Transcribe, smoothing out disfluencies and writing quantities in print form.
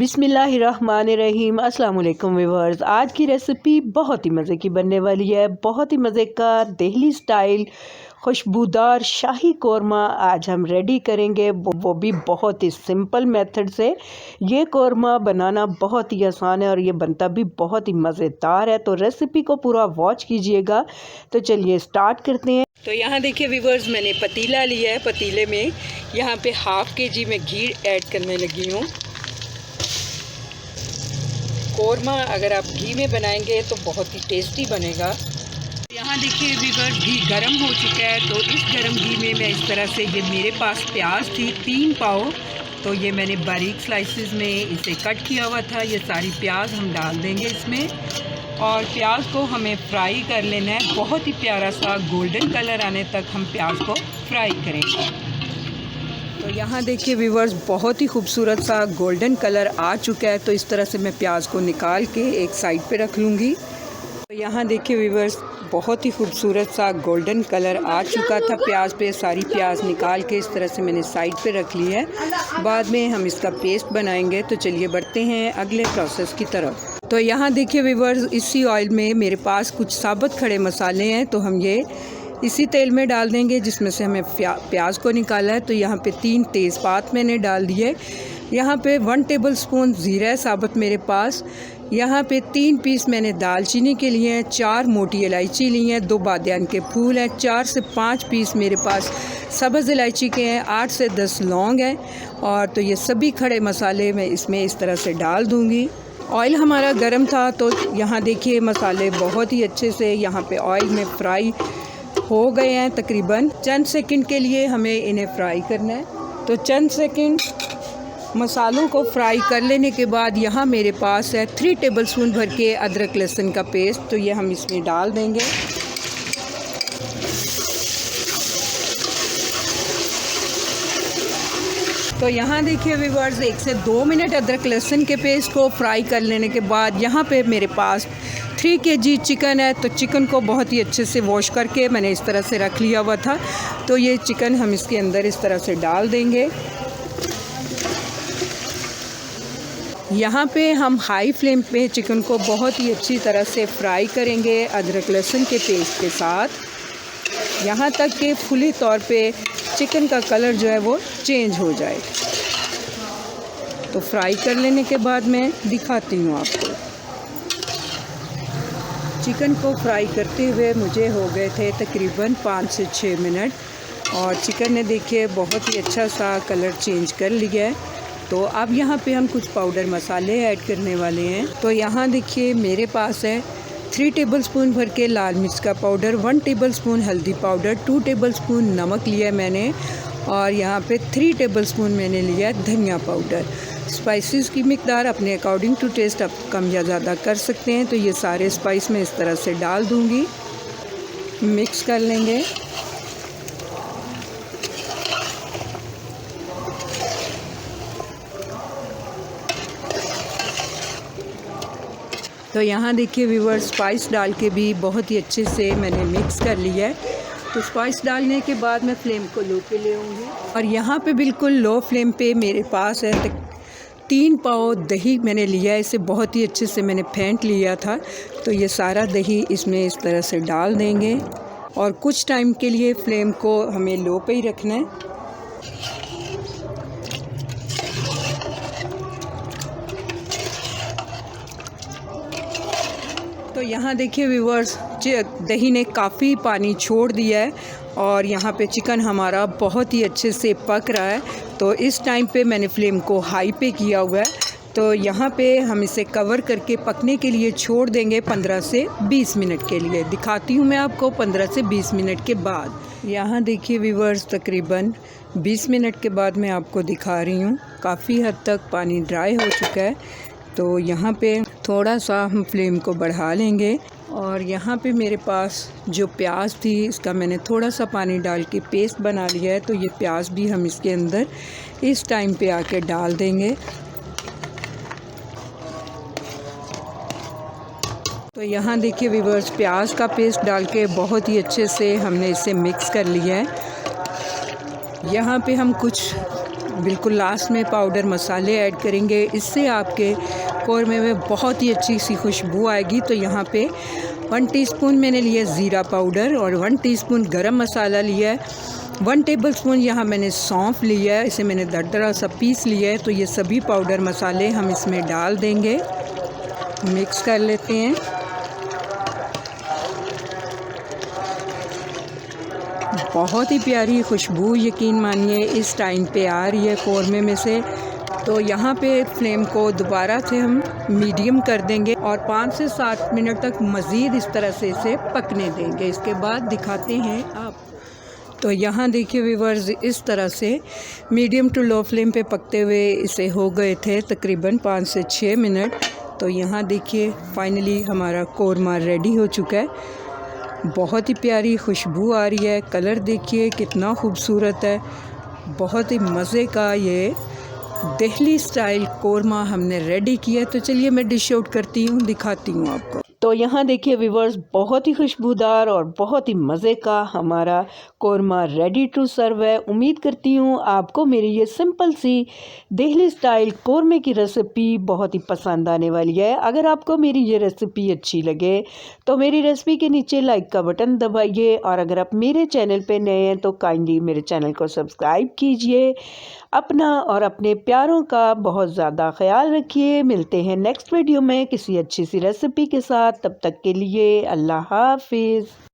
बिस्मिल्लाहिर्रहमानिर्रहीम। अस्सलाम वालेकुम व्यूअर्स। आज की रेसिपी बहुत ही मज़े की बनने वाली है। बहुत ही मज़े का दिल्ली स्टाइल खुशबूदार शाही कोरमा आज हम रेडी करेंगे, वो भी बहुत ही सिंपल मेथड से। ये कोरमा बनाना बहुत ही आसान है और ये बनता भी बहुत ही मज़ेदार है, तो रेसिपी को पूरा वॉच कीजिएगा। तो चलिए स्टार्ट करते हैं। तो यहाँ देखिए व्यूअर्स, मैंने पतीला लिया है। पतीले में यहाँ पे हाफ़ केजी में घी ऐड करने लगी हूँ। कोरमा अगर आप घी में बनाएंगे तो बहुत ही टेस्टी बनेगा। यहाँ देखिए व्यूअर्स, घी गरम हो चुका है। तो इस गरम घी में मैं इस तरह से, ये मेरे पास प्याज थी 3 पाव, तो ये मैंने बारीक स्लाइसेस में इसे कट किया हुआ था। ये सारी प्याज हम डाल देंगे इसमें और प्याज को हमें फ्राई कर लेना है। बहुत ही प्यारा सा गोल्डन कलर आने तक हम प्याज को फ्राई करेंगे। तो यहाँ देखिए व्यूअर्स, बहुत ही खूबसूरत सा गोल्डन कलर आ चुका है। तो इस तरह से मैं प्याज को निकाल के एक साइड पे रख लूँगी। तो यहाँ देखिए व्यूअर्स, बहुत ही खूबसूरत सा गोल्डन कलर आ चुका था प्याज पे। सारी प्याज निकाल के इस तरह से मैंने साइड पे रख ली है। बाद में हम इसका पेस्ट बनाएंगे। तो चलिए बढ़ते हैं अगले प्रोसेस की तरफ। तो यहाँ देखिए व्यूअर्स, इसी ऑयल में मेरे पास कुछ साबुत खड़े मसाले हैं, तो हम ये इसी तेल में डाल देंगे जिसमें से हमें प्याज को निकाला है। तो यहाँ पे 3 तेज़पात मैंने डाल दिए। यहाँ पे 1 टेबलस्पून ज़ीरा है साबुत मेरे पास। यहाँ पे 3 पीस मैंने दालचीनी के लिए हैं, 4 मोटी इलायची ली हैं, 2 बादियान के फूल हैं, 4 से 5 पीस मेरे पास सब्ज़ इलायची के हैं, 8 से 10 लौंग हैं। और तो ये सभी खड़े मसाले मैं इसमें इस तरह से डाल दूँगी। ऑयल हमारा गर्म था, तो यहाँ देखिए मसाले बहुत ही अच्छे से यहाँ पे ऑयल में फ्राई हो गए हैं। तकरीबन चंद सेकंड के लिए हमें इन्हें फ्राई करना है। तो चंद सेकंड मसालों को फ्राई कर लेने के बाद यहाँ मेरे पास है 3 टेबलस्पून भर के अदरक लहसुन का पेस्ट, तो ये हम इसमें डाल देंगे। तो यहाँ देखिए व्यूअर्स, 1 से 2 मिनट अदरक लहसुन के पेस्ट को फ्राई कर लेने के बाद यहाँ पे मेरे पास 3 kg चिकन है। तो चिकन को बहुत ही अच्छे से वॉश करके मैंने इस तरह से रख लिया हुआ था। तो ये चिकन हम इसके अंदर इस तरह से डाल देंगे। यहाँ पे हम हाई फ्लेम पे चिकन को बहुत ही अच्छी तरह से फ्राई करेंगे अदरक लहसुन के पेस्ट के साथ, यहाँ तक कि फुली तौर पे चिकन का कलर जो है वो चेंज हो जाए। तो फ्राई कर लेने के बाद मैं दिखाती हूँ आपको। चिकन को फ्राई करते हुए मुझे हो गए थे तकरीबन 5 से 6 मिनट और चिकन ने देखिए बहुत ही अच्छा सा कलर चेंज कर लिया है। तो अब यहाँ पे हम कुछ पाउडर मसाले ऐड करने वाले हैं। तो यहाँ देखिए मेरे पास है 3 टेबलस्पून भर के लाल मिर्च का पाउडर, 1 टेबलस्पून हल्दी पाउडर, 2 टेबलस्पून नमक लिया है मैंने और यहाँ पे 3 टेबलस्पून मैंने लिया है धनिया पाउडर। स्पाइसेस की मिकदार अपने अकॉर्डिंग टू टेस्ट आप कम या ज़्यादा कर सकते हैं। तो ये सारे स्पाइस मैं इस तरह से डाल दूँगी, मिक्स कर लेंगे। तो यहाँ देखिए व्यूअर्स, स्पाइस डाल के भी बहुत ही अच्छे से मैंने मिक्स कर लिया है। तो स्पाइस डालने के बाद मैं फ्लेम को लो पे ले आऊँगी और यहाँ पे बिल्कुल लो फ्लेम पे मेरे पास है 3 पाव दही मैंने लिया है। इसे बहुत ही अच्छे से मैंने फेंट लिया था। तो ये सारा दही इसमें इस तरह से डाल देंगे और कुछ टाइम के लिए फ्लेम को हमें लो पे ही रखना है। तो यहाँ देखिए व्यूअर्स, दही ने काफ़ी पानी छोड़ दिया है और यहाँ पे चिकन हमारा बहुत ही अच्छे से पक रहा है। तो इस टाइम पे मैंने फ्लेम को हाई पे किया हुआ है। तो यहाँ पे हम इसे कवर करके पकने के लिए छोड़ देंगे 15 से 20 मिनट के लिए। दिखाती हूँ मैं आपको 15 से 20 मिनट के बाद। यहाँ देखिए व्यूअर्स, तकरीबन 20 मिनट के बाद मैं आपको दिखा रही हूँ। काफ़ी हद तक पानी ड्राई हो चुका है। तो यहाँ पे थोड़ा सा हम फ्लेम को बढ़ा लेंगे और यहाँ पे मेरे पास जो प्याज थी इसका मैंने थोड़ा सा पानी डाल के पेस्ट बना लिया है। तो ये प्याज भी हम इसके अंदर इस टाइम पे आके डाल देंगे। तो यहाँ देखिए व्यूअर्स, प्याज का पेस्ट डाल के बहुत ही अच्छे से हमने इसे मिक्स कर लिया है। यहाँ पे हम कुछ बिल्कुल लास्ट में पाउडर मसाले ऐड करेंगे, इससे आपके कौरमे में बहुत ही अच्छी सी खुशबू आएगी। तो यहाँ पे 1 टीस्पून मैंने लिया ज़ीरा पाउडर और 1 टीस्पून गरम मसाला लिया है। 1 टेबलस्पून यहाँ मैंने सौंफ लिया है, इसे मैंने दरदरा सा पीस लिया है। तो ये सभी पाउडर मसाले हम इसमें डाल देंगे, मिक्स कर लेते हैं। बहुत ही प्यारी खुशबू यकीन मानिए इस टाइम पे आ रही है कौरमे में से। तो यहाँ पे फ्लेम को दोबारा से हम मीडियम कर देंगे और 5 से 7 मिनट तक मज़ीद इस तरह से इसे पकने देंगे। इसके बाद दिखाते हैं आप। तो यहाँ देखिए व्यूअर्स, इस तरह से मीडियम टू लो फ्लेम पे पकते हुए इसे हो गए थे तकरीबन 5 से 6 मिनट। तो यहाँ देखिए फाइनली हमारा कौरमा रेडी हो चुका है। बहुत ही प्यारी खुशबू आ रही है, कलर देखिए कितना खूबसूरत है। बहुत ही मज़े का ये दिल्ली स्टाइल कौरमा हमने रेडी किया। तो चलिए मैं डिश आउट करती हूँ, दिखाती हूँ आपको। तो यहाँ देखिए व्यूअर्स, बहुत ही खुशबूदार और बहुत ही मज़े का हमारा कौरमा रेडी टू सर्व है। उम्मीद करती हूँ आपको मेरी ये सिंपल सी दिल्ली स्टाइल कौरमे की रेसिपी बहुत ही पसंद आने वाली है। अगर आपको मेरी ये रेसिपी अच्छी लगे तो मेरी रेसिपी के नीचे लाइक का बटन दबाइए, और अगर आप मेरे चैनल पे नए हैं तो काइंडली मेरे चैनल को सब्सक्राइब कीजिए। अपना और अपने प्यारों का बहुत ज़्यादा ख्याल रखिए। मिलते हैं नेक्स्ट वीडियो में किसी अच्छी सी रेसिपी के साथ। तब तक के लिए अल्लाह हाफिज़।